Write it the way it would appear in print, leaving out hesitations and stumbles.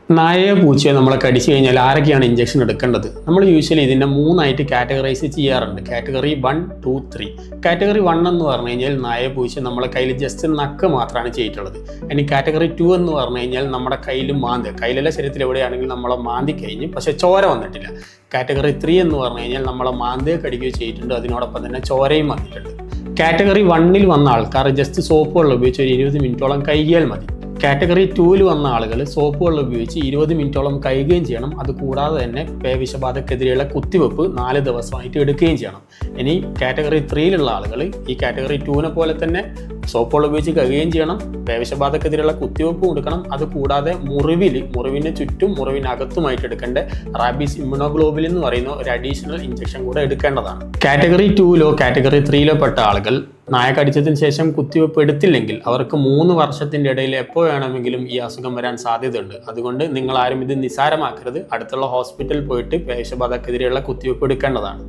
നായയോ പൂച്ചയോ നമ്മളെ കടിച്ചു കഴിഞ്ഞാൽ ആരൊക്കെയാണ് ഇഞ്ചക്ഷൻ എടുക്കേണ്ടത്? നമ്മൾ യൂഷ്വലി ഇതിനെ മൂന്നായിട്ട് കാറ്റഗറൈസ് ചെയ്യാറുണ്ട്. കാറ്റഗറി 1, 2, 3. കാറ്റഗറി 1 എന്ന് പറഞ്ഞു കഴിഞ്ഞാൽ നായയോ പൂച്ച നമ്മളെ കയ്യിൽ ജസ്റ്റ് നക്ക് മാത്രമാണ് ചെയ്തിട്ടുള്ളത്. ഇനി കാറ്റഗറി 2 എന്ന് പറഞ്ഞു കഴിഞ്ഞാൽ നമ്മുടെ കയ്യിൽ കയ്യിലെ ശരീരത്തിൽ എവിടെയാണെങ്കിലും നമ്മളെ മാന്തി കഴിഞ്ഞ് പക്ഷെ ചോര വന്നിട്ടില്ല. കാറ്റഗറി 3 എന്ന് പറഞ്ഞു കഴിഞ്ഞാൽ നമ്മളെ മാന്തിയെ കടിക്കുകയോ ചെയ്തിട്ടുണ്ട്, അതിനോടൊപ്പം തന്നെ ചോരയും വന്നിട്ടുണ്ട്. കാറ്റഗറി 1 വന്ന ആൾക്കാർ ജസ്റ്റ് സോപ്പ് വെള്ളം ഉപയോഗിച്ച് ഒരു 20 മിനിറ്റോളം കഴുകിയാൽ മതി. കാറ്റഗറി 2 വന്ന ആളുകൾ സോപ്പ് വെള്ളം ഉപയോഗിച്ച് 20 മിനിറ്റോളം കഴുകുകയും ചെയ്യണം. അതുകൂടാതെ തന്നെ പേവിഷബാധക്കെതിരെയുള്ള കുത്തിവെപ്പ് 4 ദിവസമായിട്ട് എടുക്കുകയും ചെയ്യണം. ഇനി കാറ്റഗറി 3 ആളുകൾ ഈ കാറ്റഗറി 2 പോലെ തന്നെ സോപ്പ് വെള്ളം ഉപയോഗിച്ച് കഴുകുകയും ചെയ്യണം, പേവിഷബാധക്കെതിരെയുള്ള കുത്തിവെപ്പും എടുക്കണം. അതുകൂടാതെ മുറിവിന് ചുറ്റും മുറിവിനകത്തുമായിട്ട് എടുക്കേണ്ട റാബീസ് ഇമ്മ്യൂണോഗ്ലോബുലിൻ എന്ന് പറയുന്ന ഒരു അഡീഷണൽ ഇഞ്ചക്ഷൻ കൂടെ എടുക്കേണ്ടതാണ്. കാറ്റഗറി 2 കാറ്റഗറി 3 പെട്ട ആളുകൾ നായ കടിച്ചതിന് ശേഷം കുത്തിവെപ്പ് എടുത്തില്ലെങ്കിൽ അവർക്ക് 3 വർഷത്തിൻ്റെ ഇടയിൽ എപ്പോൾ വേണമെങ്കിലും ഈ അസുഖം വരാൻ സാധ്യതയുണ്ട്. അതുകൊണ്ട് നിങ്ങൾ ആരും ഇത് നിസ്സാരമാക്കരുത്. അടുത്തുള്ള ഹോസ്പിറ്റലിൽ പോയിട്ട് പേവിഷബാധക്കെതിരെയുള്ള കുത്തിവെപ്പ് എടുക്കേണ്ടതാണ്.